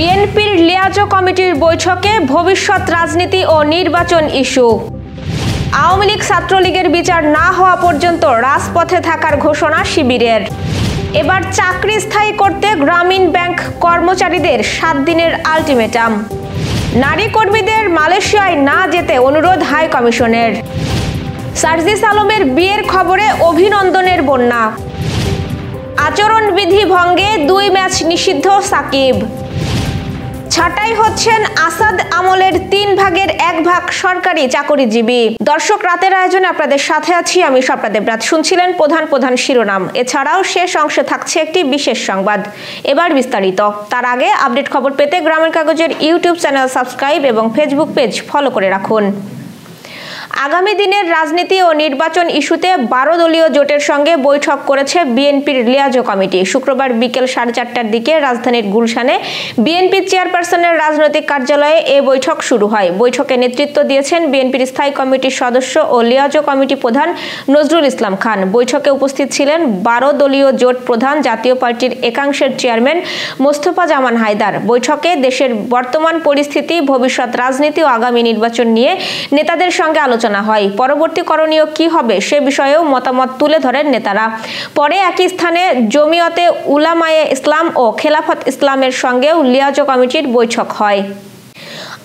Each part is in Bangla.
বিএনপির লিয়াজো কমিটির বৈঠকে ভবিষ্যৎ রাজনীতি ও নির্বাচন ইস্যু। আওয়ামী লীগ ছাত্রলীগের বিচার না হওয়া পর্যন্ত রাজপথে থাকার ঘোষণা শিবিরের। এবার চাকরি স্থায়ী করতে গ্রামীণ ব্যাংক কর্মচারীদের 7 দিনের আলটিমেটাম। নারী কর্মীদের মালয়েশিয়ায় না যেতে অনুরোধ হাই কমিশনের। সার্জিস আলমের বিয়ের খবরে অভিনন্দনের বন্যা। আচরণবিধি ভঙ্গে 2 ম্যাচ নিষিদ্ধ সাকিব। ছাঁটাই হচ্ছেন আসাদ আমলের 3 ভাগের 1 ভাগ সরকারি চাকরিজীবী। দর্শক, রাতের আয়োজনে আপনাদের সাথে আছি আমি স্বপ্না দেবরাত। শুনছিলেন প্রধান শিরোনাম। এছাড়াও শেষ অংশে থাকছে একটি বিশেষ সংবাদ। এবার বিস্তারিত। তার আগে আপডেট খবর পেতে গ্রামের কাগজের ইউটিউব চ্যানেল সাবস্ক্রাইব এবং ফেসবুক পেজ ফলো করে রাখুন। আগামী দিনের রাজনীতি ও নির্বাচন ইস্যুতে 12 দলীয় জোটের সঙ্গে বৈঠক করেছে বিএনপির লিয়াজো কমিটি। শুক্রবার বিকেল 4:30টার দিকে রাজধানীর গুলশানে বিএনপি চেয়ারপারসনের রাজনৈতিক কার্যালয়ে এ বৈঠক শুরু হয়। বৈঠকে নেতৃত্ব দিয়েছেন বিএনপির স্থায়ী কমিটির সদস্য ও লিয়াজো কমিটি প্রধান নজরুল ইসলাম খান। বৈঠকে উপস্থিত ছিলেন 12 দলীয় জোট প্রধান জাতীয় পার্টির একাংশের চেয়ারম্যান মোস্তফা জামান হায়দার। বৈঠকে দেশের বর্তমান পরিস্থিতি, ভবিষ্যৎ রাজনীতি ও আগামী নির্বাচন নিয়ে নেতাদের সঙ্গে আলোচনা হয়। পরবর্তী করণীয় কি হবে সে বিষয়েও মতামত তুলে ধরেন নেতারা। পরে একই স্থানে জমিয়তে উলামায়ে ইসলাম ও খেলাফত ইসলামের সঙ্গেও লিয়াজো কমিটির বৈঠক হয়।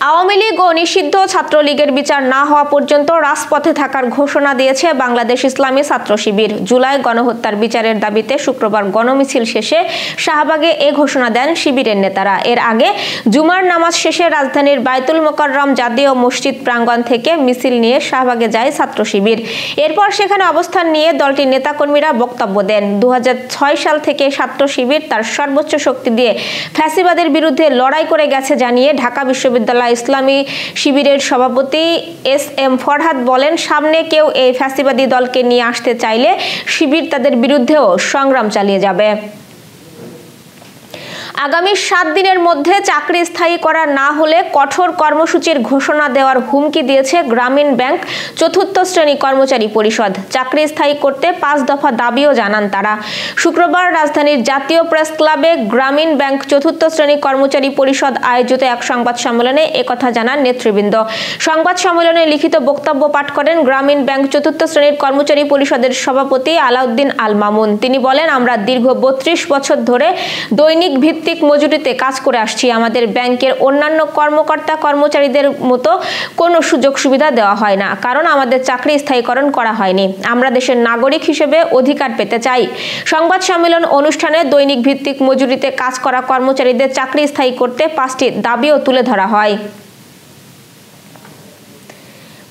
আওয়ামী লীগ ও নিষিদ্ধ ছাত্রলীগের বিচার না হওয়া পর্যন্ত রাজপথে থাকার ঘোষণা দিয়েছে বাংলাদেশ ইসলামী ছাত্র শিবির। জুলাই গণহত্যার বিচারের দাবিতে শুক্রবার গণমিছিল শেষে শাহবাগে এ ঘোষণা দেন শিবিরের নেতারা। এর আগে জুমার নামাজ শেষে রাজধানীর বায়তুল মোকাররম জাতীয় মসজিদ প্রাঙ্গণ থেকে মিছিল নিয়ে শাহবাগে যায় ছাত্র শিবির। এরপর সেখানে অবস্থান নিয়ে দলটির নেতাকর্মীরা বক্তব্য দেন। 2006 সাল থেকে ছাত্র শিবির তার সর্বোচ্চ শক্তি দিয়ে ফ্যাসিবাদের বিরুদ্ধে লড়াই করে গেছে জানিয়ে ঢাকা বিশ্ববিদ্যালয় ইসলামী শিবিরের সভাপতি এস.এম. ফরহাদ বলেন, সামনে কেউ এই ফ্যাসিবাদী দলকে নিয়ে আসতে চাইলে শিবির তাদের বিরুদ্ধেও সংগ্রাম চালিয়ে যাবে। আগামী 7 দিনের মধ্যে চাকরি স্থায়ী করা না হলে কঠোর কর্মসূচির ঘোষণা দেওয়ার হুমকি দিয়েছে গ্রামীণ ব্যাংক 4র্থ শ্রেণী কর্মচারী পরিষদ। চাকরি স্থায়ী করতে 5 দফা দাবিও জানান তারা। শুক্রবার রাজধানীর জাতীয় প্রেস ক্লাবে গ্রামীণ ব্যাংক 4র্থ শ্রেণী কর্মচারী পরিষদ আয়োজিত এক সংবাদ সম্মেলনে একথা জানান নেতৃবৃন্দ। সংবাদ সম্মেলনে লিখিত বক্তব্য পাঠ করেন গ্রামীণ ব্যাংক 4র্থ শ্রেণীর কর্মচারী পরিষদের সভাপতি আলাউদ্দিন আল মামুন। তিনি বলেন, আমরা দীর্ঘ 32 বছর ধরে দৈনিক ভিত্তিক মজুরিতে কাজ করে আসছি। আমাদের ব্যাংকের অন্যান্য কর্মকর্তা কর্মচারীদের মতো কোনো সুযোগ সুবিধা দেওয়া হয় না, কারণ আমাদের চাকরি স্থায়ীকরণ করা হয়নি। আমরা দেশের নাগরিক হিসেবে অধিকার পেতে চাই। সংবাদ সম্মেলন অনুষ্ঠানে দৈনিক ভিত্তিক মজুরিতে কাজ করা কর্মচারীদের চাকরি স্থায়ী করতে 5টি দাবিও তুলে ধরা হয়।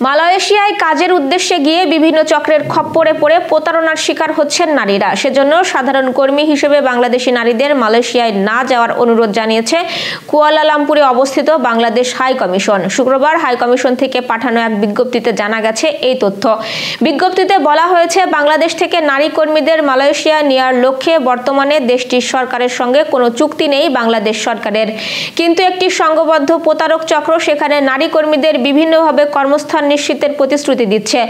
মালয়েশিয়ায় কাজের উদ্দেশ্যে গিয়ে বিভিন্ন চক্রের খপ্পরে পড়ে প্রতারণার শিকার হচ্ছেন নারীরা। সেজন্য সাধারণ কর্মী হিসেবে বাংলাদেশি নারীদের মালয়েশিয়ায় না যাওয়ার অনুরোধ জানিয়েছে কুয়ালালামপুরে অবস্থিত বাংলাদেশ হাই কমিশন। শুক্রবার হাই কমিশন থেকে পাঠানো এক বিজ্ঞপ্তিতে জানা গেছে এই তথ্য। বিজ্ঞপ্তিতে বলা হয়েছে, বাংলাদেশ থেকে নারী কর্মীদের মালয়েশিয়া নেওয়ার লক্ষ্যে বর্তমানে দেশটির সরকারের সঙ্গে কোনো চুক্তি নেই বাংলাদেশ সরকারের, কিন্তু একটি সংঘবদ্ধ প্রতারক চক্র সেখানে নারী কর্মীদের বিভিন্নভাবে কর্মস্থান নিশ্চিতের প্রতিশ্রুতি দিচ্ছে।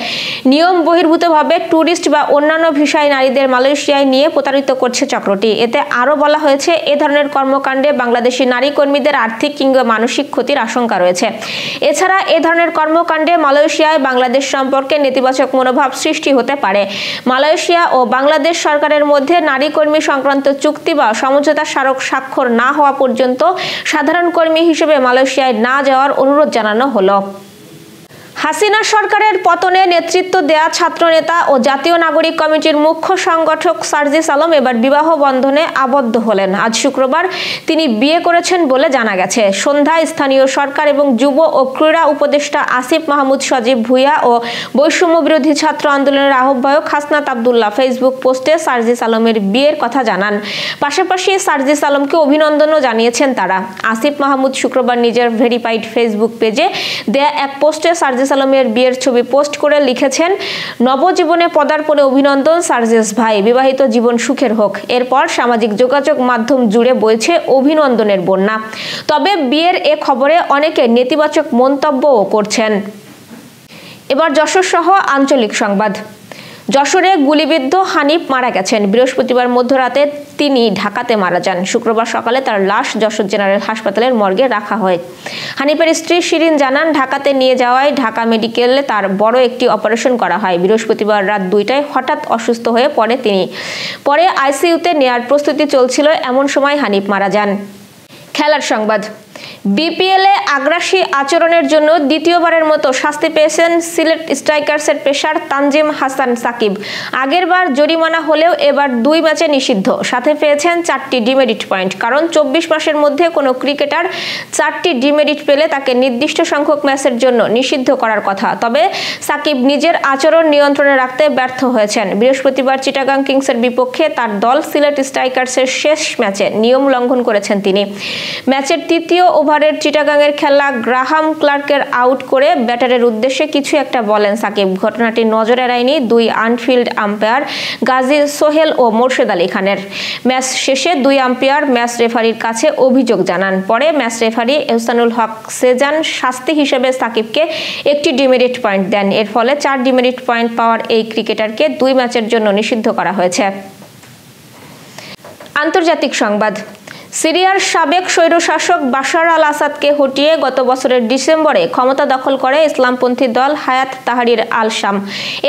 নিয়ম বহির্ভূতভাবে ট্যুরিস্ট বা অন্যান্য ভিসায় নারীদের মালয়েশিয়ায় নিয়ে প্রতারিত করছে চক্রটি। এতে আরও বলা হয়েছে, এ ধরনের কর্মকাণ্ডে বাংলাদেশি নারী কর্মীদের আর্থিক কিংবা মানসিক ক্ষতির আশঙ্কা রয়েছে। এছাড়া এ ধরনের কর্মকাণ্ডে মালয়েশিয়ায় বাংলাদেশ সম্পর্কে নেতিবাচক মনোভাব সৃষ্টি হতে পারে। মালয়েশিয়া ও বাংলাদেশ সরকারের মধ্যে নারী কর্মী সংক্রান্ত চুক্তি বা সমঝোতা স্মারক স্বাক্ষর না হওয়া পর্যন্ত সাধারণ কর্মী হিসেবে মালয়েশিয়ায় না যাওয়ার অনুরোধ জানানো হলো। হাসিনা সরকারের পতনে নেতৃত্ব দেয়া ছাত্রনেতা ও জাতীয় নাগরিক কমিটির মুখ্য সংগঠক সার্জিস আলম এবার বিবাহ বন্ধনে আবদ্ধ হলেন। আজ শুক্রবার তিনি বিয়ে করেছেন বলে জানা গেছে। সন্ধ্যায় স্থানীয় সরকার এবং যুব ও ক্রীড়া উপদেষ্টা আসিফ মাহমুদ সজীব ভুঁইয়া ও বৈষম্য বিরোধী ছাত্র আন্দোলনের আহ্বায়ক হাসনাত আবদুল্লাহ ফেসবুক পোস্টে সার্জিস আলমের বিয়ের কথা জানান। পাশাপাশি সার্জিস আলমকে অভিনন্দনও জানিয়েছেন তারা। আসিফ মাহমুদ শুক্রবার নিজের ভেরিফাইড ফেসবুক পেজে দেয়া এক পোস্টে সার্জিস আলমের বিয়ের ছবি পোস্ট করে লিখেছেন, নবজীবনে পদার্পণে অভিনন্দন সার্জিস ভাই, বিবাহিত জীবন সুখের হোক। এরপর সামাজিক যোগাযোগ মাধ্যম জুড়ে বইছে অভিনন্দনের বন্যা। তবে বিয়ের এ খবরে অনেকে নেতিবাচক মন্তব্যও করছেন। এবার যশোর সহ আঞ্চলিক সংবাদ। যশোরে গুলিবিদ্ধ হানিফ মারা গেছেন। বৃহস্পতিবার মধ্যরাতে তিনি ঢাকাতে মারা যান। শুক্রবার সকালে তার লাশ যশোর জেনারেল হাসপাতালের মর্গে রাখা হয়। হানিফের স্ত্রী শিরিন জানান, ঢাকাতে নিয়ে যাওয়ায় ঢাকা মেডিকেলে তার বড় একটি অপারেশন করা হয়। বৃহস্পতিবার রাত 2টায় হঠাৎ অসুস্থ হয়ে পড়ে তিনি। পরে আইসিইউতে নেয়ার প্রস্তুতি চলছিল, এমন সময় হানিফ মারা যান। খেলার সংবাদ। বিপিএলে আগ্রাসী আচরণের জন্য দ্বিতীয়বারের মতো শাস্তি পেয়েছেন সিলেট স্ট্রাইকার্সের পেসার তানজিম হাসান সাকিব। আগেরবার জরিমানা হলেও এবার 2 ম্যাচে নিষিদ্ধ, সাথে পেয়েছেন 4টি ডিমেরিট পয়েন্ট। কারণ 24 মাসের মধ্যে কোনো ক্রিকেটার 4টি ডিমেরিট পেলে তাকে নির্দিষ্ট সংখ্যক ম্যাচের জন্য নিষিদ্ধ করার কথা। তবে সাকিব নিজের আচরণ নিয়ন্ত্রণে রাখতে ব্যর্থ হয়েছেন। বৃহস্পতিবার চিটাগাং কিংসের বিপক্ষে তার দল সিলেট স্ট্রাইকার্সের শেষ ম্যাচে নিয়ম লঙ্ঘন করেছেন তিনি। ম্যাচের তৃতীয় ওভারের চিটাগাংয়ের খেলা গ্রাহাম ক্লার্কের আউট করে ব্যাটারের উদ্দেশ্যে কিছু একটা বলেন সাকিব। ঘটনাটি নজর এড়ায়নি 2 আনফিল্ড আম্পায়ার গাজী সোহেল ও মোর্শেদ আলী খানের। ম্যাচ শেষে 2 আম্পায়ার ম্যাচ রেফারির কাছে অভিযোগ জানান। পরে ম্যাচ রেফারি এহসানুল হক সেজান শাস্তি হিসেবে সাকিবকে 1টি ডিমেরিট পয়েন্ট দেন। এর ফলে 4 ডিমেরিট পয়েন্ট পাওয়ার এই ক্রিকেটারকে 2 ম্যাচের জন্য নিষিদ্ধ করা হয়েছে। আন্তর্জাতিক সংবাদ। সিরিয়ার সাবেক স্বৈরশাসক বাশার আল আসাদকে হটিয়ে গত বছরের ডিসেম্বরে ক্ষমতা দখল করে ইসলামপন্থী দল হায়াত তাহরির আল শাম।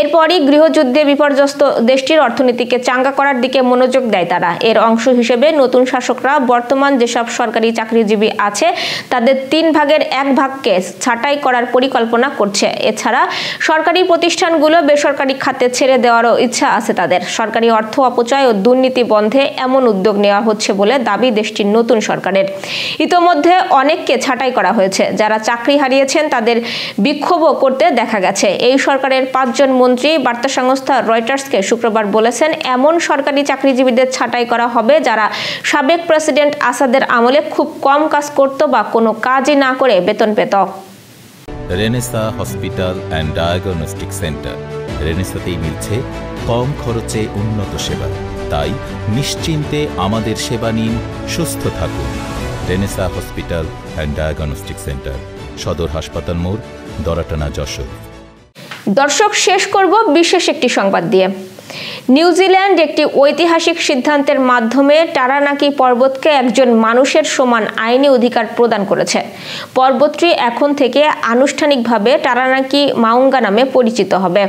এরপরই গৃহযুদ্ধে বিপর্যস্ত দেশটির অর্থনীতিকে চাঙ্গা করার দিকে মনোযোগ দেয় তারা। এর অংশ হিসেবে নতুন শাসকরা বর্তমান যেসব সরকারি চাকরিজীবী আছে তাদের 3 ভাগের 1 ভাগকে ছাঁটাই করার পরিকল্পনা করছে। এছাড়া সরকারি প্রতিষ্ঠানগুলো বেসরকারি খাতে ছেড়ে দেওয়ারও ইচ্ছা আছে তাদের। সরকারি অর্থ অপচয় ও দুর্নীতি বন্ধে এমন উদ্যোগ নেওয়া হচ্ছে বলে দাবি দেশটির নতুন সরকারের। ইতোমধ্যে অনেককে ছাঁটাই করা হয়েছে। যারা চাকরি হারিয়েছেন তাদের বিক্ষোভও করতে দেখা গেছে। এই সরকারের 5 জন মন্ত্রী বার্তা সংস্থা রয়টার্সকে শুক্রবার বলেছেন, এমন সরকারি চাকরিজীবীদের ছাঁটাই করা হবে যারা সাবেক প্রেসিডেন্ট আসাদের আমলে খুব কম কাজ করত বা কোনো কাজই না করে বেতন পেত। Renaissance hospital and diagnostic centre. রেনেসাতেই মিলছে কম খরচে উন্নত সেবা। তাই নিশ্চিন্তে আমাদের সেবা নিন, সুস্থ থাকুন। Renaissance hospital and diagnostic centre, সদর হাসপাতাল মোড়, দরাটানা, যশোর। দর্শক, শেষ করব বিশেষ একটি সংবাদ দিয়ে। নিউজিল্যান্ড একটি ঐতিহাসিক সিদ্ধান্তের মাধ্যমে টারানাকি পর্বতকে একজন মানুষের সমান আইনি অধিকার প্রদান করেছে। পর্বতটি এখন থেকে আনুষ্ঠানিকভাবে টারানাকি মাউঙ্গা নামে পরিচিত হবে।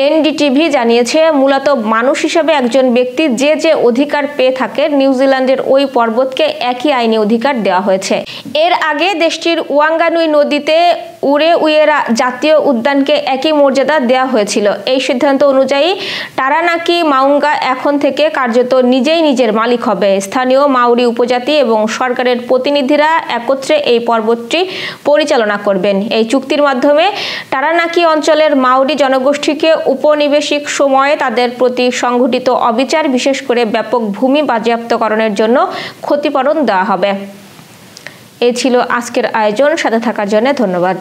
এনডিটিভি জানিয়েছে, মূলত মানুষ হিসেবে একজন ব্যক্তি যে যে অধিকার পেয়ে থাকে, নিউজিল্যান্ডের ওই পর্বতকে একই আইনি অধিকার দেওয়া হয়েছে। এর আগে দেশটির ওয়াঙ্গানুই নদীতে উরেউয়েরা জাতীয় উদ্যানকে একই মর্যাদা দেওয়া হয়েছিল। এই সিদ্ধান্ত অনুযায়ী টারানাকি মাউঙ্গা এখন থেকে কার্যত নিজেই নিজের মালিক হবে। স্থানীয় মাউরি উপজাতি এবং সরকারের প্রতিনিধিরা একত্রে এই পর্বতটি পরিচালনা করবেন। এই চুক্তির মাধ্যমে টারানাকি অঞ্চলের মাউরি জনগোষ্ঠীকে উপনিবেশিক সময়ে তাদের প্রতি সংঘটিত অবিচার, বিশেষ করে ব্যাপক ভূমি বাজেয়াপ্তকরণের জন্য ক্ষতিপূরণ দেওয়া হবে। এই ছিল আজকের আয়োজন। সাথে থাকার জন্য ধন্যবাদ।